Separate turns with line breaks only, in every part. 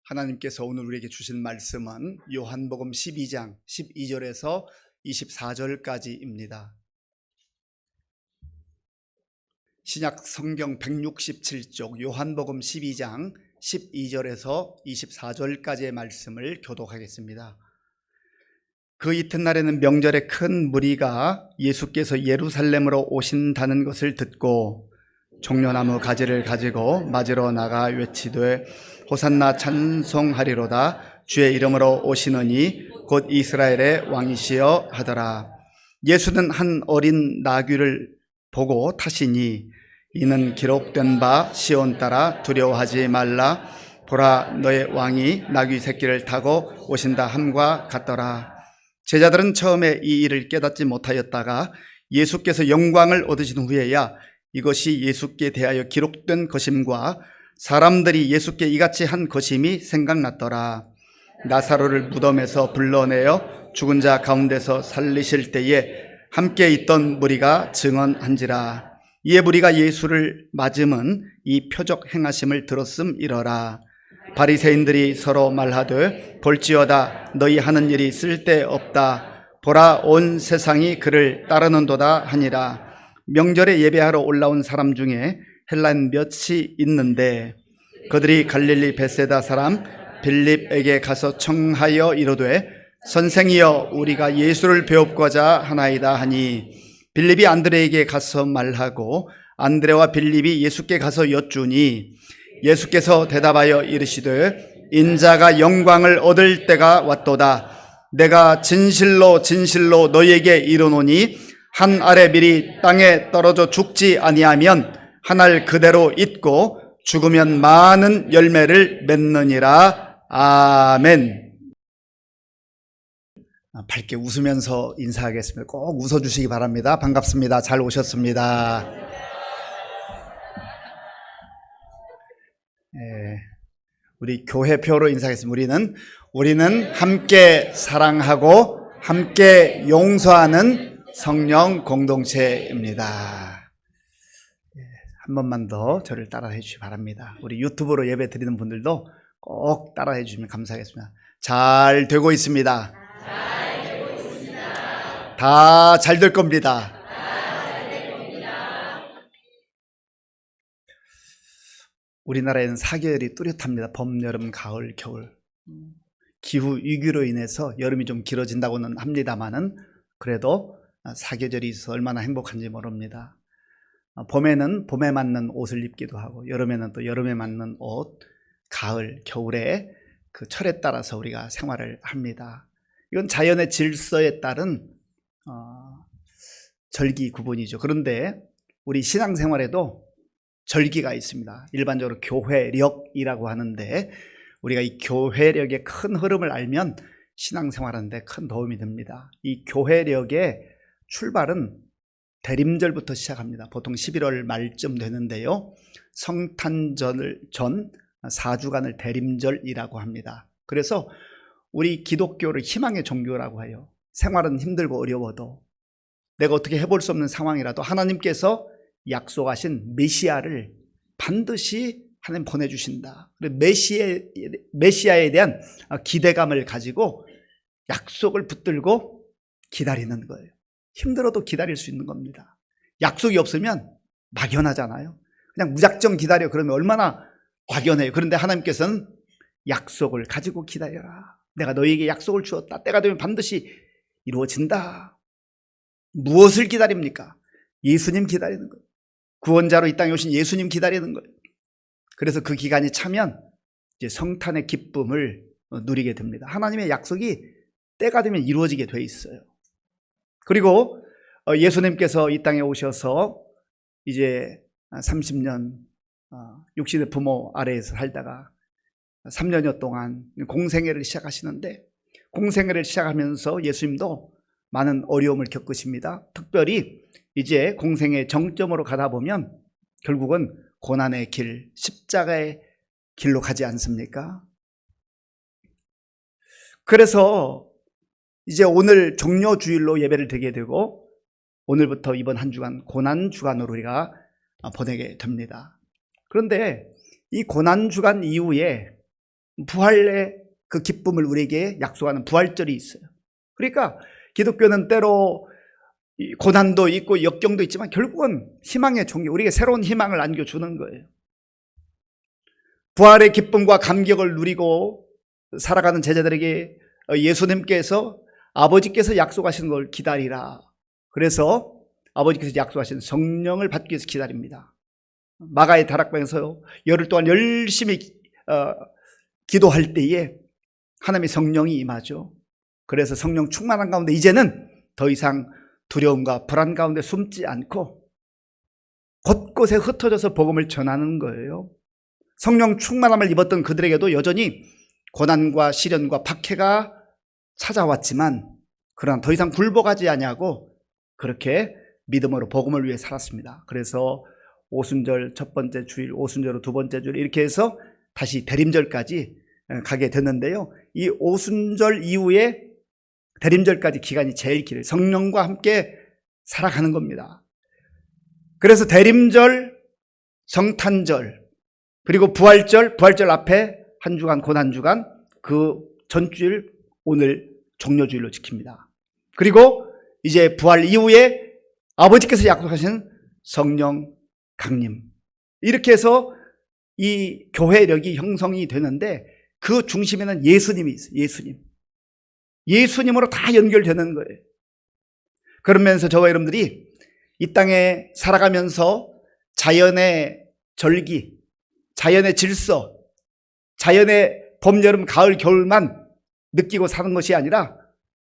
하나님께서 오늘 우리에게 주신 말씀은 요한복음 12장 12절에서 24절까지입니다. 신약 성경 167쪽 요한복음 12장 12절에서 24절까지의 말씀을 교독하겠습니다. 그 이튿날에는 명절에 큰 무리가 예수께서 예루살렘으로 오신다는 것을 듣고 종려나무 가지를 가지고 맞으러 나가 외치되 호산나 찬송하리로다 주의 이름으로 오시느니 곧 이스라엘의 왕이시여 하더라. 예수는 한 어린 나귀를 보고 타시니 이는 기록된 바 시온 따라 두려워하지 말라 보라 너의 왕이 나귀 새끼를 타고 오신다 함과 같더라. 제자들은 처음에 이 일을 깨닫지 못하였다가 예수께서 영광을 얻으신 후에야 이것이 예수께 대하여 기록된 것임과 사람들이 예수께 이같이 한 것임이 생각났더라. 나사로를 무덤에서 불러내어 죽은 자 가운데서 살리실 때에 함께 있던 무리가 증언한지라. 이에 무리가 예수를 맞음은 이 표적 행하심을 들었음이러라. 바리새인들이 서로 말하되 볼지어다 너희 하는 일이 쓸데없다. 보라 온 세상이 그를 따르는도다 하니라. 명절에 예배하러 올라온 사람 중에 헬라인 몇이 있는데 그들이 갈릴리 벳세다 사람 빌립에게 가서 청하여 이르되 선생이여 우리가 예수를 배웁고자 하나이다 하니 빌립이 안드레에게 가서 말하고 안드레와 빌립이 예수께 가서 여쭈니 예수께서 대답하여 이르시되 인자가 영광을 얻을 때가 왔도다. 내가 진실로 진실로 너희에게 이르노니 한 알의 밀이 땅에 떨어져 죽지 아니하면 한 알 그대로 있고 죽으면 많은 열매를 맺느니라. 아멘. 밝게 웃으면서 인사하겠습니다. 꼭 웃어주시기 바랍니다. 반갑습니다. 잘 오셨습니다. 우리 교회표로 인사하겠습니다. 우리는 함께 사랑하고 함께 용서하는 성령 공동체입니다. 한 번만 더 저를 따라해 주시기 바랍니다. 우리 유튜브로 예배 드리는 분들도 꼭 따라해 주시면 감사하겠습니다. 잘 되고 있습니다. 다 잘 될 겁니다. 우리나라에는 사계절이 뚜렷합니다. 봄, 여름, 가을, 겨울. 기후 위기로 인해서 여름이 좀 길어진다고는 합니다만은 그래도 사계절이 있어서 얼마나 행복한지 모릅니다. 봄에는 봄에 맞는 옷을 입기도 하고 여름에는 또 여름에 맞는 옷, 가을, 겨울에 그 철에 따라서 우리가 생활을 합니다. 이건 자연의 질서에 따른 절기 구분이죠. 그런데 우리 신앙생활에도 절기가 있습니다. 일반적으로 교회력이라고 하는데 우리가 이 교회력의 큰 흐름을 알면 신앙생활하는데 큰 도움이 됩니다. 이 교회력의 출발은 대림절부터 시작합니다. 보통 11월 말쯤 되는데요. 성탄절 전 4주간을 대림절이라고 합니다. 그래서 우리 기독교를 희망의 종교라고 해요. 생활은 힘들고 어려워도 내가 어떻게 해볼 수 없는 상황이라도 하나님께서 약속하신 메시아를 반드시 하나님 보내주신다. 메시아에 대한 기대감을 가지고 약속을 붙들고 기다리는 거예요. 힘들어도 기다릴 수 있는 겁니다. 약속이 없으면 막연하잖아요. 그냥 무작정 기다려 그러면 얼마나 막연해요. 그런데 하나님께서는 약속을 가지고 기다려라. 내가 너희에게 약속을 주었다. 때가 되면 반드시 이루어진다. 무엇을 기다립니까? 예수님 기다리는 거예요. 구원자로 이 땅에 오신 예수님 기다리는 거예요. 그래서 그 기간이 차면 이제 성탄의 기쁨을 누리게 됩니다. 하나님의 약속이 때가 되면 이루어지게 돼 있어요. 그리고 예수님께서 이 땅에 오셔서 이제 30년 육신의 부모 아래에서 살다가 3년여 동안 공생애를 시작하시는데 공생애를 시작하면서 예수님도 많은 어려움을 겪으십니다. 특별히 이제 공생의 정점으로 가다 보면 결국은 고난의 길, 십자가의 길로 가지 않습니까? 그래서 이제 오늘 종료주일로 예배를 드리게 되고 오늘부터 이번 한 주간 고난주간으로 우리가 보내게 됩니다. 그런데 이 고난주간 이후에 부활의 그 기쁨을 우리에게 약속하는 부활절이 있어요. 그러니까 기독교는 때로 고난도 있고 역경도 있지만 결국은 희망의 종교, 우리에게 새로운 희망을 안겨주는 거예요. 부활의 기쁨과 감격을 누리고 살아가는 제자들에게 예수님께서 아버지께서 약속하신 걸 기다리라. 그래서 아버지께서 약속하신 성령을 받기 위해서 기다립니다. 마가의 다락방에서 열흘 동안 열심히 기도할 때에 하나님의 성령이 임하죠. 그래서 성령 충만한 가운데 이제는 더 이상 두려움과 불안 가운데 숨지 않고 곳곳에 흩어져서 복음을 전하는 거예요. 성령 충만함을 입었던 그들에게도 여전히 고난과 시련과 박해가 찾아왔지만 그러나 더 이상 굴복하지 아니하고 그렇게 믿음으로 복음을 위해 살았습니다. 그래서 오순절 첫 번째 주일, 오순절 두 번째 주일 이렇게 해서 다시 대림절까지 가게 됐는데요. 이 오순절 이후에 대림절까지 기간이 제일 길어요. 성령과 함께 살아가는 겁니다. 그래서 대림절, 성탄절, 그리고 부활절 앞에 한 주간, 곧 한 주간 그 전주일 오늘 종료주일로 지킵니다. 그리고 이제 부활 이후에 아버지께서 약속하신 성령 강림, 이렇게 해서 이 교회력이 형성이 되는데 그 중심에는 예수님이 있어요. 예수님으로 다 연결되는 거예요. 그러면서 저와 여러분들이 이 땅에 살아가면서 자연의 절기, 자연의 질서, 자연의 봄, 여름, 가을, 겨울만 느끼고 사는 것이 아니라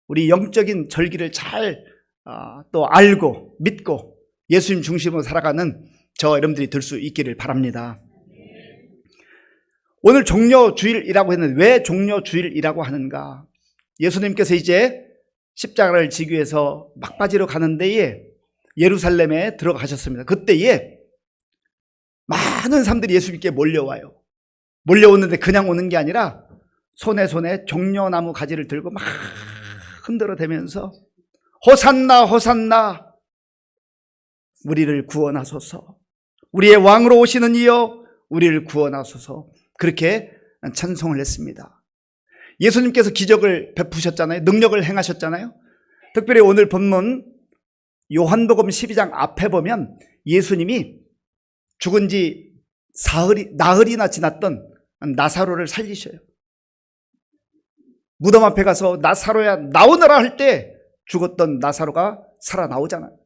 우리 영적인 절기를 잘 또 알고 믿고 예수님 중심으로 살아가는 저와 여러분들이 될 수 있기를 바랍니다. 오늘 종료주일이라고 했는데 왜 종료주일이라고 하는가? 예수님께서 이제 십자가를 지기 위해서 막바지로 가는 데에 예루살렘에 들어가셨습니다. 그때에 많은 사람들이 예수님께 몰려와요. 몰려오는데 그냥 오는 게 아니라 손에 종려나무 가지를 들고 막 흔들어대면서 호산나 호산나 우리를 구원하소서, 우리의 왕으로 오시는 이여 우리를 구원하소서, 그렇게 찬송을 했습니다. 예수님께서 기적을 베푸셨잖아요. 능력을 행하셨잖아요. 특별히 오늘 본문 요한복음 12장 앞에 보면 예수님이 죽은 지 나흘이나 지났던 나사로를 살리셔요. 무덤 앞에 가서 나사로야 나오너라 할 때 죽었던 나사로가 살아나오잖아요.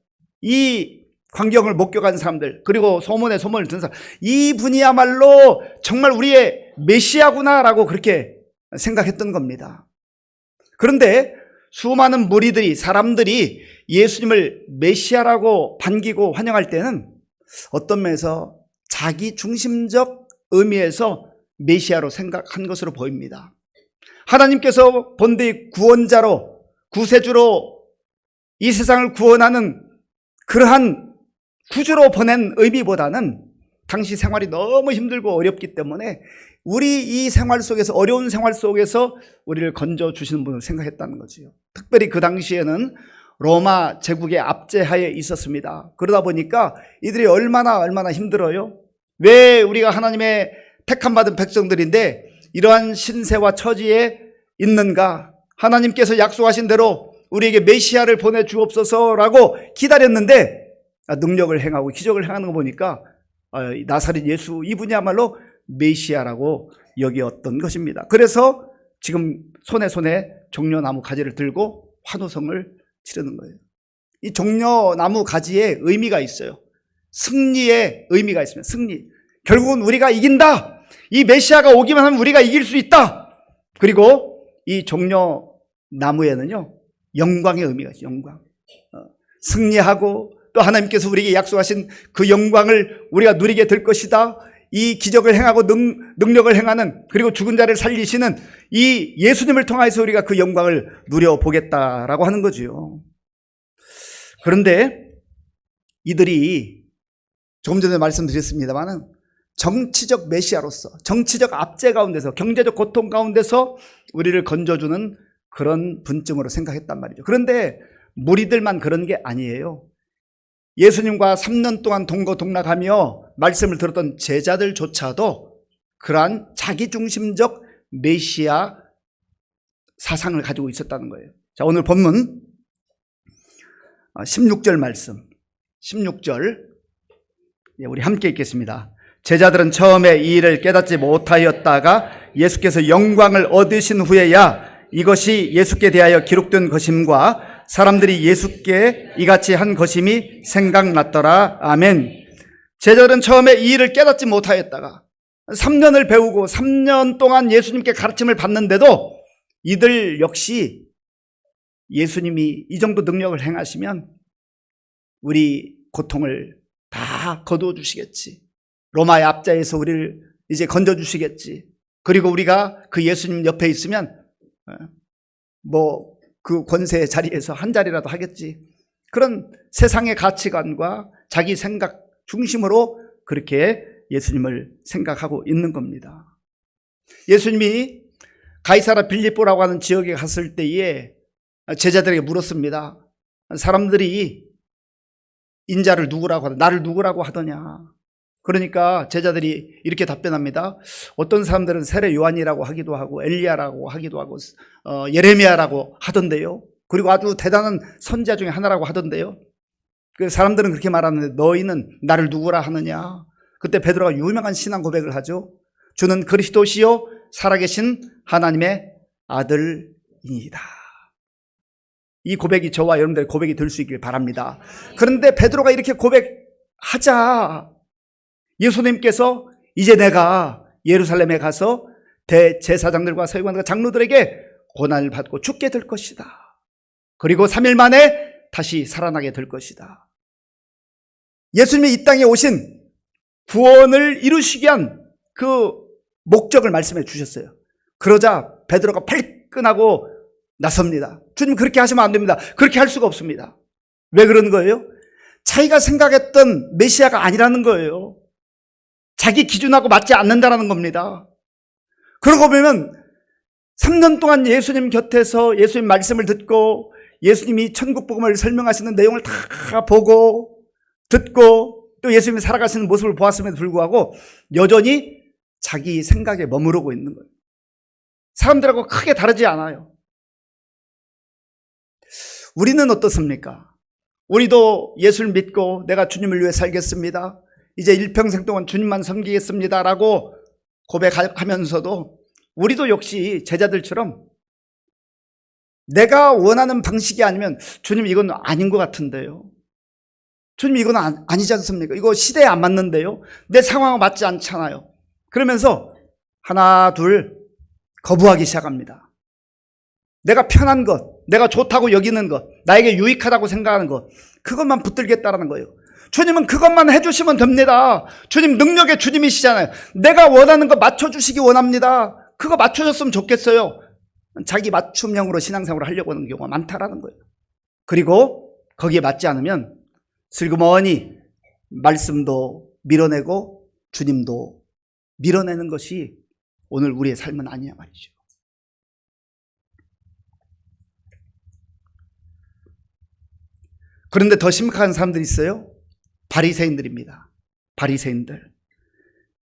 이 광경을 목격한 사람들, 그리고 소문에 소문을 듣는 사람, 이분이야말로 정말 우리의 메시아구나라고 그렇게 생각했던 겁니다. 그런데 수많은 무리들이, 사람들이 예수님을 메시아라고 반기고 환영할 때는 어떤 면에서 자기 중심적 의미에서 메시아로 생각한 것으로 보입니다. 하나님께서 본디 구원자로, 구세주로 이 세상을 구원하는 그러한 구주로 보낸 의미보다는 당시 생활이 너무 힘들고 어렵기 때문에 우리 이 생활 속에서, 어려운 생활 속에서 우리를 건져주시는 분을 생각했다는 거지요. 특별히 그 당시에는 로마 제국의 압제하에 있었습니다. 그러다 보니까 이들이 얼마나 힘들어요. 왜 우리가 하나님의 택함받은 백성들인데 이러한 신세와 처지에 있는가? 하나님께서 약속하신 대로 우리에게 메시아를 보내주옵소서라고 기다렸는데 능력을 행하고 기적을 행하는 거 보니까 나사렛 예수, 이분이야말로 메시아라고 여겼던 것입니다. 그래서 지금 손에 종려나무 가지를 들고 환호성을 치르는 거예요. 이 종려나무 가지에 의미가 있어요. 승리의 의미가 있습니다. 승리. 결국은 우리가 이긴다. 이 메시아가 오기만 하면 우리가 이길 수 있다. 그리고 이 종려나무에는요, 영광의 의미가 있어요. 영광. 승리하고 또 하나님께서 우리에게 약속하신 그 영광을 우리가 누리게 될 것이다. 이 기적을 행하고 능력을 행하는, 그리고 죽은 자를 살리시는 이 예수님을 통해서 우리가 그 영광을 누려보겠다라고 하는 거죠. 그런데 이들이 조금 전에 말씀드렸습니다마는 정치적 메시아로서, 정치적 압제 가운데서, 경제적 고통 가운데서 우리를 건져주는 그런 분쯤으로 생각했단 말이죠. 그런데 무리들만 그런 게 아니에요. 예수님과 3년 동안 동거동락하며 말씀을 들었던 제자들조차도 그러한 자기중심적 메시아 사상을 가지고 있었다는 거예요. 자, 오늘 본문 16절 말씀, 16절 우리 함께 읽겠습니다. 제자들은 처음에 이 일을 깨닫지 못하였다가 예수께서 영광을 얻으신 후에야 이것이 예수께 대하여 기록된 것임과 사람들이 예수께 이같이 한 것임이 생각났더라. 아멘. 제자들은 처음에 이 일을 깨닫지 못하였다가 3년을 배우고 3년 동안 예수님께 가르침을 받는데도 이들 역시 예수님이 이 정도 능력을 행하시면 우리 고통을 다 거두어 주시겠지. 로마의 압자에서 우리를 이제 건져 주시겠지. 그리고 우리가 그 예수님 옆에 있으면 그 권세의 자리에서 한 자리라도 하겠지. 그런 세상의 가치관과 자기 생각 중심으로 그렇게 예수님을 생각하고 있는 겁니다. 예수님이 가이사라 빌립보라고 하는 지역에 갔을 때에 제자들에게 물었습니다. 사람들이 인자를 누구라고 하더냐, 나를 누구라고 하더냐. 그러니까 제자들이 이렇게 답변합니다. 어떤 사람들은 세례 요한이라고 하기도 하고 엘리야라고 하기도 하고 예레미야라고 하던데요. 그리고 아주 대단한 선지자 중에 하나라고 하던데요. 그 사람들은 그렇게 말하는데 너희는 나를 누구라 하느냐. 그때 베드로가 유명한 신앙 고백을 하죠. 주는 그리스도시요 살아계신 하나님의 아들이니이다. 이 고백이 저와 여러분들의 고백이 될 수 있길 바랍니다. 그런데 베드로가 이렇게 고백하자 예수님께서 이제 내가 예루살렘에 가서 대제사장들과 서기관들과 장로들에게 고난을 받고 죽게 될 것이다. 그리고 3일 만에 다시 살아나게 될 것이다. 예수님이 이 땅에 오신 구원을 이루시기 위한 그 목적을 말씀해 주셨어요. 그러자 베드로가 발끈하고 나섭니다. 주님 그렇게 하시면 안 됩니다. 그렇게 할 수가 없습니다. 왜 그런 거예요? 자기가 생각했던 메시아가 아니라는 거예요. 자기 기준하고 맞지 않는다는 겁니다. 그러고 보면 3년 동안 예수님 곁에서 예수님 말씀을 듣고 예수님이 천국 복음을 설명하시는 내용을 다 보고 듣고 또 예수님이 살아가시는 모습을 보았음에도 불구하고 여전히 자기 생각에 머무르고 있는 거예요. 사람들하고 크게 다르지 않아요. 우리는 어떻습니까? 우리도 예수를 믿고 내가 주님을 위해 살겠습니다. 이제 일평생 동안 주님만 섬기겠습니다 라고 고백하면서도 우리도 역시 제자들처럼 내가 원하는 방식이 아니면 주님 이건 아닌 것 같은데요. 주님 이건 아니지 않습니까? 이거 시대에 안 맞는데요. 내 상황과 맞지 않잖아요. 그러면서 하나 둘 거부하기 시작합니다. 내가 편한 것, 내가 좋다고 여기는 것, 나에게 유익하다고 생각하는 것, 그것만 붙들겠다라는 거예요. 주님은 그것만 해주시면 됩니다. 주님 능력의 주님이시잖아요. 내가 원하는 거 맞춰주시기 원합니다. 그거 맞춰줬으면 좋겠어요. 자기 맞춤형으로 신앙생활을 하려고 하는 경우가 많다라는 거예요. 그리고 거기에 맞지 않으면 슬그머니 말씀도 밀어내고 주님도 밀어내는 것이 오늘 우리의 삶은 아니냐 말이죠. 그런데 더 심각한 사람들이 있어요. 바리새인들입니다. 바리새인들.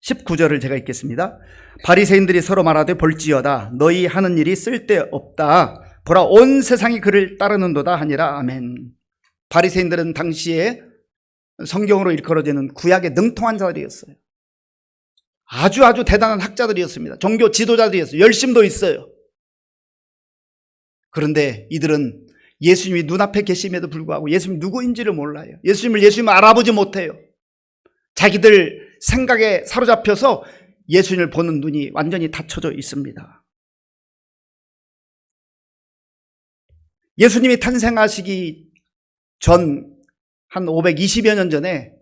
19절을 제가 읽겠습니다. 바리새인들이 서로 말하되 볼지어다 너희 하는 일이 쓸데없다. 보라 온 세상이 그를 따르는도다 하니라. 아멘. 바리새인들은 당시에 성경으로 일컬어지는 구약의 능통한 자들이었어요. 아주 대단한 학자들이었습니다. 종교 지도자들이었어요. 열심도 있어요. 그런데 이들은 예수님이 눈앞에 계심에도 불구하고 예수님이 누구인지를 몰라요. 예수님을 알아보지 못해요. 자기들 생각에 사로잡혀서 예수님을 보는 눈이 완전히 닫혀져 있습니다. 예수님이 탄생하시기 전 한 520여 년 전에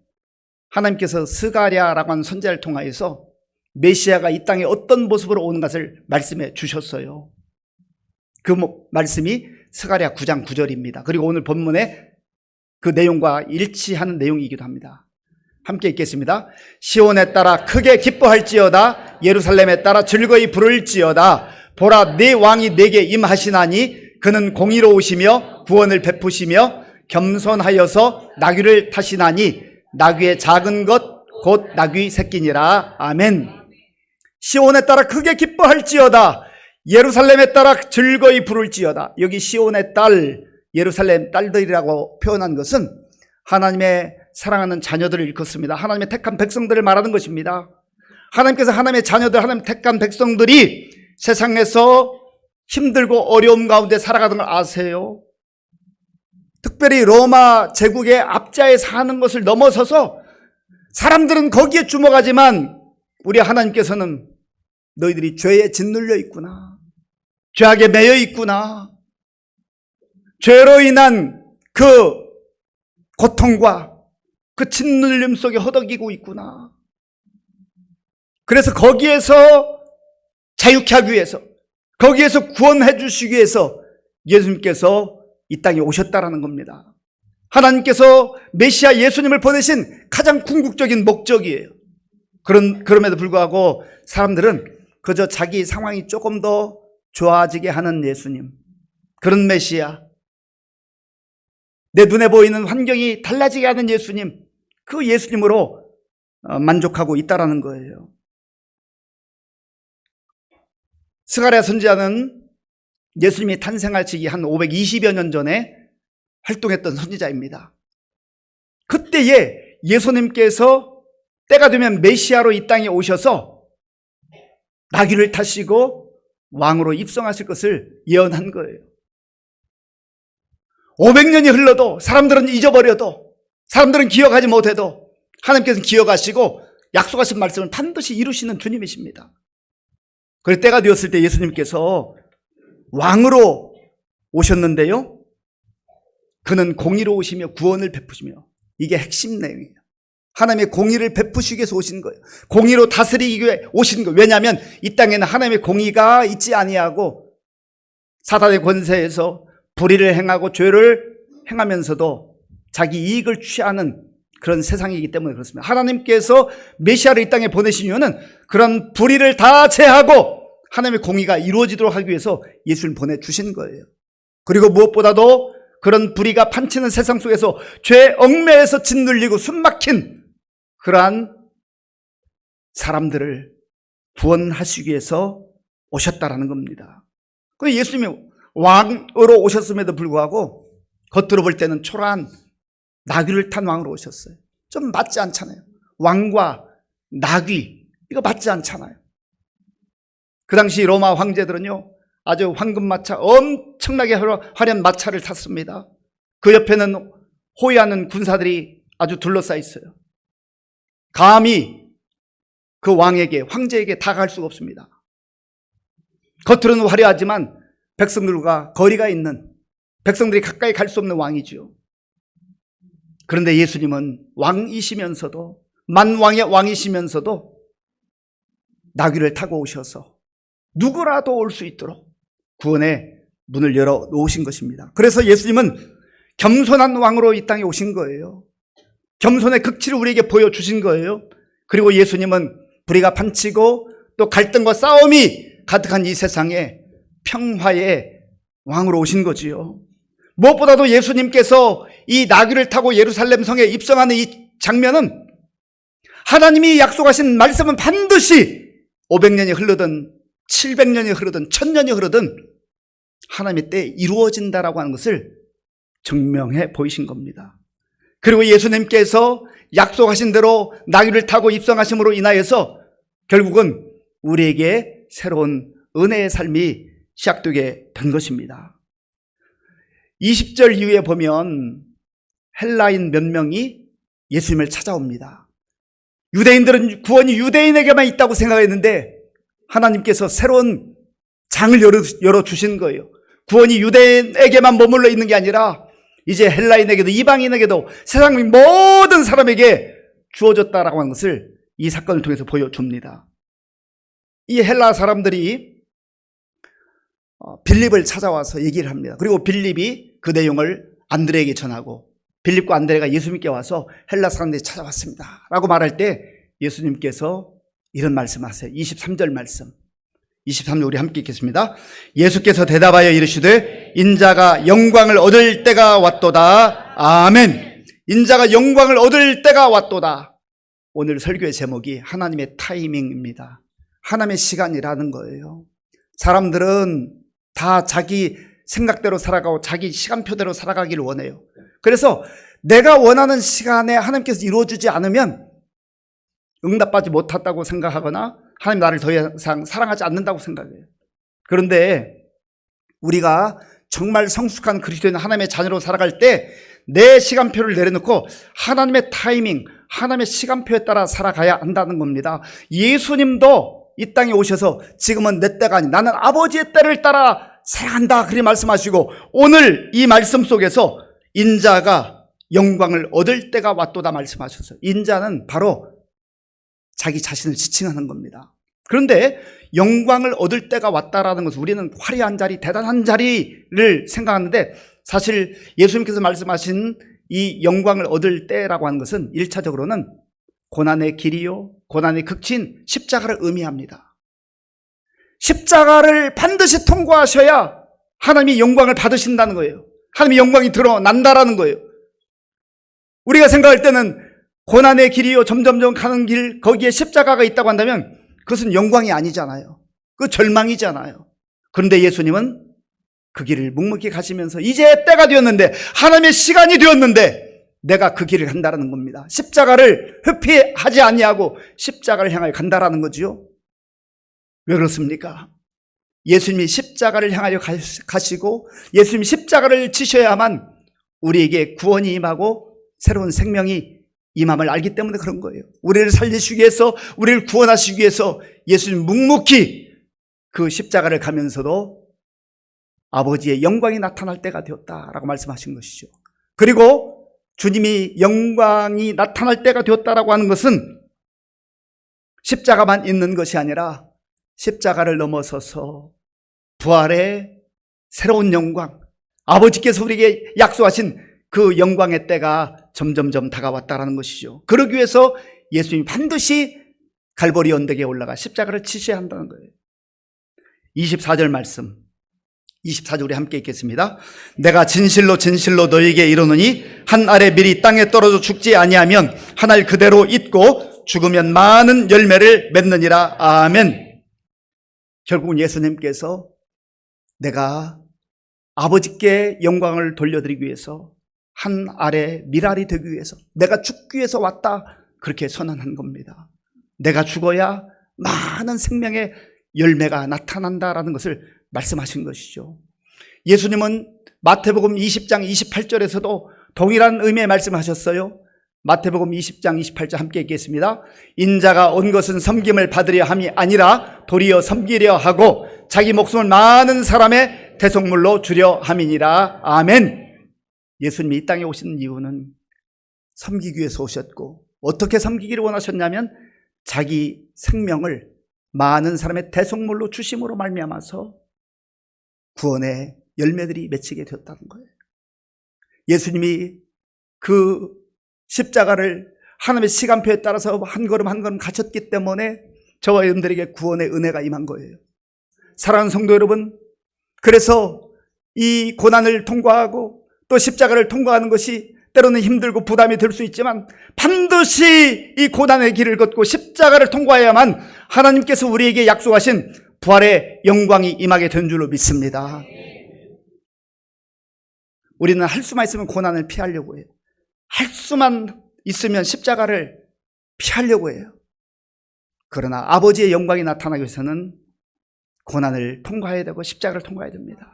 하나님께서 스가랴라고 하는 선지자를 통하여서 메시아가 이 땅에 어떤 모습으로 오는 것을 말씀해 주셨어요. 그 말씀이 스가랴 9장 9절입니다. 그리고 오늘 본문의 그 내용과 일치하는 내용이기도 합니다. 함께 읽겠습니다. 시온에 따라 크게 기뻐할지어다 예루살렘에 따라 즐거이 부를지어다 보라 네 왕이 내게 임하시나니 그는 공의로우시며 구원을 베푸시며 겸손하여서 나귀를 타시나니 나귀의 작은 것 곧 나귀 새끼니라. 아멘. 시온에 따라 크게 기뻐할지어다. 예루살렘에 따라 즐거이 부를지어다. 여기 시온의 딸, 예루살렘 딸들이라고 표현한 것은 하나님의 사랑하는 자녀들을 일컫습니다. 하나님의 택한 백성들을 말하는 것입니다. 하나님께서 하나님의 자녀들, 하나님 택한 백성들이 세상에서 힘들고 어려움 가운데 살아가는 걸 아세요? 특별히 로마 제국의 압자에 사는 것을 넘어서서 사람들은 거기에 주목하지만 우리 하나님께서는 너희들이 죄에 짓눌려 있구나, 죄악에 매여 있구나, 죄로 인한 그 고통과 그 짓눌림 속에 허덕이고 있구나. 그래서 거기에서 자유케 하기 위해서, 거기에서 구원해 주시기 위해서 예수님께서 이 땅에 오셨다라는 겁니다. 하나님께서 메시아 예수님을 보내신 가장 궁극적인 목적이에요. 그럼에도 불구하고 사람들은 그저 자기 상황이 조금 더 좋아지게 하는 예수님, 그런 메시아, 내 눈에 보이는 환경이 달라지게 하는 예수님, 그 예수님으로 만족하고 있다라는 거예요. 스가랴 선지자는 예수님이 탄생하시기 한 520여 년 전에 활동했던 선지자입니다. 그때에 예수님께서 때가 되면 메시아로 이 땅에 오셔서 나귀를 타시고 왕으로 입성하실 것을 예언한 거예요. 500년이 흘러도, 사람들은 잊어버려도, 사람들은 기억하지 못해도 하나님께서는 기억하시고 약속하신 말씀을 반드시 이루시는 주님이십니다. 그래서 때가 되었을 때 예수님께서 왕으로 오셨는데요, 그는 공의로우시며 구원을 베푸시며, 이게 핵심 내용이에요. 하나님의 공의를 베푸시기 위해서 오신 거예요. 공의로 다스리기 위해 오신 거예요. 왜냐하면 이 땅에는 하나님의 공의가 있지 아니하고 사단의 권세에서 불의를 행하고 죄를 행하면서도 자기 이익을 취하는 그런 세상이기 때문에 그렇습니다. 하나님께서 메시아를 이 땅에 보내신 이유는 그런 불의를 다 제하고 하나님의 공의가 이루어지도록 하기 위해서 예수를 보내주신 거예요. 그리고 무엇보다도 그런 불의가 판치는 세상 속에서 죄 얽매에서 짓눌리고 숨막힌 그러한 사람들을 구원하시기 위해서 오셨다라는 겁니다. 그래서 예수님이 왕으로 오셨음에도 불구하고 겉으로 볼 때는 초라한 나귀를 탄 왕으로 오셨어요. 좀 맞지 않잖아요. 왕과 나귀, 이거 맞지 않잖아요. 그 당시 로마 황제들은요, 아주 황금마차, 엄청나게 화려한 마차를 탔습니다. 그 옆에는 호위하는 군사들이 아주 둘러싸여 있어요. 감히 그 왕에게, 황제에게 다가갈 수가 없습니다. 겉으로는 화려하지만 백성들과 거리가 있는, 백성들이 가까이 갈 수 없는 왕이죠. 그런데 예수님은 왕이시면서도, 만왕의 왕이시면서도 나귀를 타고 오셔서 누구라도 올 수 있도록 구원의 문을 열어 놓으신 것입니다. 그래서 예수님은 겸손한 왕으로 이 땅에 오신 거예요. 겸손의 극치를 우리에게 보여주신 거예요. 그리고 예수님은 불의가 판치고 또 갈등과 싸움이 가득한 이 세상에 평화의 왕으로 오신 거지요. 무엇보다도 예수님께서 이 나귀를 타고 예루살렘 성에 입성하는 이 장면은 하나님이 약속하신 말씀은 반드시 500년이 흐르든 700년이 흐르든 1000년이 흐르든 하나님의 때에 이루어진다라고 하는 것을 증명해 보이신 겁니다. 그리고 예수님께서 약속하신 대로 나귀를 타고 입성하심으로 인하여서 결국은 우리에게 새로운 은혜의 삶이 시작되게 된 것입니다. 20절 이후에 보면 헬라인 몇 명이 예수님을 찾아옵니다. 유대인들은 구원이 유대인에게만 있다고 생각했는데 하나님께서 새로운 장을 열어주신 거예요. 구원이 유대인에게만 머물러 있는 게 아니라 이제 헬라인에게도 이방인에게도 세상의 모든 사람에게 주어졌다라고 하는 것을 이 사건을 통해서 보여줍니다. 이 헬라 사람들이 빌립을 찾아와서 얘기를 합니다. 그리고 빌립이 그 내용을 안드레에게 전하고, 빌립과 안드레가 예수님께 와서 헬라 사람들이 찾아왔습니다 라고 말할 때 예수님께서 이런 말씀하세요. 23절 말씀, 23절 우리 함께 읽겠습니다. 예수께서 대답하여 이르시되 인자가 영광을 얻을 때가 왔도다. 아멘. 인자가 영광을 얻을 때가 왔도다. 오늘 설교의 제목이 하나님의 타이밍입니다. 하나님의 시간이라는 거예요. 사람들은 다 자기 생각대로 살아가고 자기 시간표대로 살아가기를 원해요. 그래서 내가 원하는 시간에 하나님께서 이루어주지 않으면 응답받지 못했다고 생각하거나 하나님 나를 더 이상 사랑하지 않는다고 생각해요. 그런데 우리가 정말 성숙한 그리스도인 하나님의 자녀로 살아갈 때 내 시간표를 내려놓고 하나님의 타이밍, 하나님의 시간표에 따라 살아가야 한다는 겁니다. 예수님도 이 땅에 오셔서 지금은 내 때가 아니 나는 아버지의 때를 따라 살아간다 그렇게 말씀하시고, 오늘 이 말씀 속에서 인자가 영광을 얻을 때가 왔도다 말씀하셨어요. 인자는 바로 자기 자신을 지칭하는 겁니다. 그런데 영광을 얻을 때가 왔다라는 것은 우리는 화려한 자리, 대단한 자리를 생각하는데, 사실 예수님께서 말씀하신 이 영광을 얻을 때라고 하는 것은 1차적으로는 고난의 길이요, 고난의 극치인 십자가를 의미합니다. 십자가를 반드시 통과하셔야 하나님이 영광을 받으신다는 거예요. 하나님의 영광이 드러난다라는 거예요. 우리가 생각할 때는 고난의 길이요, 점점점 가는 길, 거기에 십자가가 있다고 한다면 그것은 영광이 아니잖아요. 그 절망이잖아요. 그런데 예수님은 그 길을 묵묵히 가시면서 이제 때가 되었는데, 하나님의 시간이 되었는데 내가 그 길을 간다라는 겁니다. 십자가를 회피하지 아니하고 십자가를 향하여 간다라는 거지요. 왜 그렇습니까? 예수님이 십자가를 향하여 가시고 예수님이 십자가를 지셔야만 우리에게 구원이 임하고 새로운 생명이 임함을 알기 때문에 그런 거예요. 우리를 살리시기 위해서, 우리를 구원하시기 위해서 예수님 묵묵히 그 십자가를 가면서도 아버지의 영광이 나타날 때가 되었다라고 말씀하신 것이죠. 그리고 주님이 영광이 나타날 때가 되었다라고 하는 것은 십자가만 있는 것이 아니라 십자가를 넘어서서 부활의 새로운 영광, 아버지께서 우리에게 약속하신 그 영광의 때가 점점점 다가왔다라는 것이죠. 그러기 위해서 예수님이 반드시 갈보리 언덕에 올라가 십자가를 치셔야 한다는 거예요. 24절 말씀, 24절 우리 함께 읽겠습니다. 내가 진실로 진실로 너희에게 이르노니 한 알의 밀이 땅에 떨어져 죽지 아니하면 한 알 그대로 있고 죽으면 많은 열매를 맺느니라. 아멘. 결국은 예수님께서 내가 아버지께 영광을 돌려드리기 위해서, 한 알의 밀알이 되기 위해서, 내가 죽기 위해서 왔다 그렇게 선언한 겁니다. 내가 죽어야 많은 생명의 열매가 나타난다라는 것을 말씀하신 것이죠. 예수님은 마태복음 20장 28절에서도 동일한 의미의 말씀하셨어요. 마태복음 20장 28절 함께 읽겠습니다. 인자가 온 것은 섬김을 받으려 함이 아니라 도리어 섬기려 하고 자기 목숨을 많은 사람의 대속물로 주려 함이니라. 아멘. 예수님이 이 땅에 오신 이유는 섬기기 위해서 오셨고, 어떻게 섬기기를 원하셨냐면 자기 생명을 많은 사람의 대속물로 주심으로 말미암아서 구원의 열매들이 맺히게 되었다는 거예요. 예수님이 그 십자가를 하나님의 시간표에 따라서 한 걸음 한 걸음 가셨기 때문에 저와 여러분들에게 구원의 은혜가 임한 거예요. 사랑하는 성도 여러분, 그래서 이 고난을 통과하고 또 십자가를 통과하는 것이 때로는 힘들고 부담이 될 수 있지만 반드시 이 고난의 길을 걷고 십자가를 통과해야만 하나님께서 우리에게 약속하신 부활의 영광이 임하게 된 줄로 믿습니다. 우리는 할 수만 있으면 고난을 피하려고 해요. 할 수만 있으면 십자가를 피하려고 해요. 그러나 아버지의 영광이 나타나기 위해서는 고난을 통과해야 되고 십자가를 통과해야 됩니다.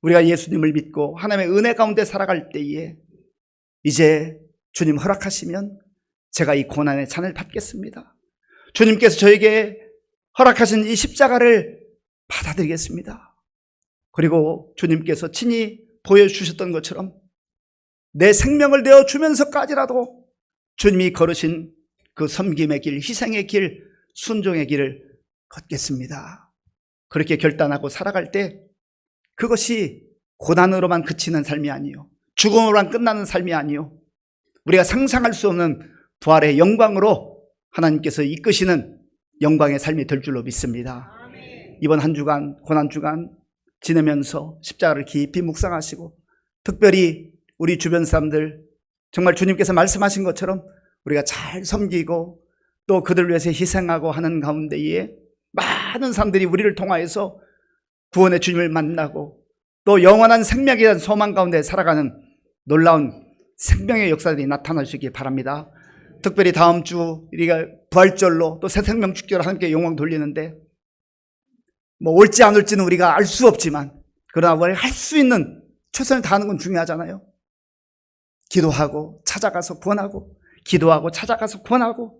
우리가 예수님을 믿고 하나님의 은혜 가운데 살아갈 때에 이제 주님 허락하시면 제가 이 고난의 잔을 받겠습니다. 주님께서 저에게 허락하신 이 십자가를 받아들이겠습니다. 그리고 주님께서 친히 보여주셨던 것처럼 내 생명을 내어주면서까지라도 주님이 걸으신 그 섬김의 길, 희생의 길, 순종의 길을 걷겠습니다. 그렇게 결단하고 살아갈 때 그것이 고난으로만 그치는 삶이 아니요, 죽음으로만 끝나는 삶이 아니요, 우리가 상상할 수 없는 부활의 영광으로 하나님께서 이끄시는 영광의 삶이 될 줄로 믿습니다. 이번 한 주간, 고난 주간 지내면서 십자가를 깊이 묵상하시고, 특별히 우리 주변 사람들 정말 주님께서 말씀하신 것처럼 우리가 잘 섬기고 또 그들을 위해서 희생하고 하는 가운데에 많은 사람들이 우리를 통하여서 구원의 주님을 만나고 또 영원한 생명에 대한 소망 가운데 살아가는 놀라운 생명의 역사들이 나타나시기 바랍니다. 특별히 다음 주 우리가 부활절로 또 새 생명 축제로 함께 영광 돌리는데 뭐 올지 안 올지는 우리가 알 수 없지만 그러나 우리가 할 수 있는 최선을 다하는 건 중요하잖아요. 기도하고 찾아가서 구원하고 기도하고 찾아가서 구원하고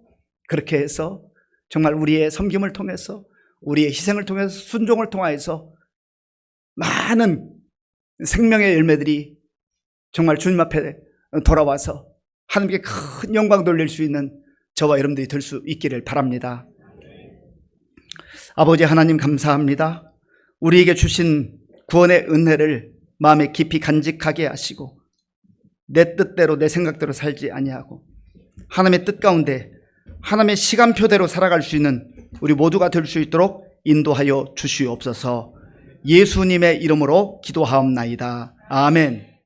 그렇게 해서 정말 우리의 섬김을 통해서 우리의 희생을 통해서 순종을 통하여서 많은 생명의 열매들이 정말 주님 앞에 돌아와서 하나님께 큰 영광 돌릴 수 있는 저와 여러분들이 될 수 있기를 바랍니다. 아버지 하나님 감사합니다. 우리에게 주신 구원의 은혜를 마음에 깊이 간직하게 하시고 내 뜻대로 내 생각대로 살지 아니하고 하나님의 뜻 가운데 하나님의 시간표대로 살아갈 수 있는 우리 모두가 될 수 있도록 인도하여 주시옵소서. 예수님의 이름으로 기도하옵나이다. 아멘.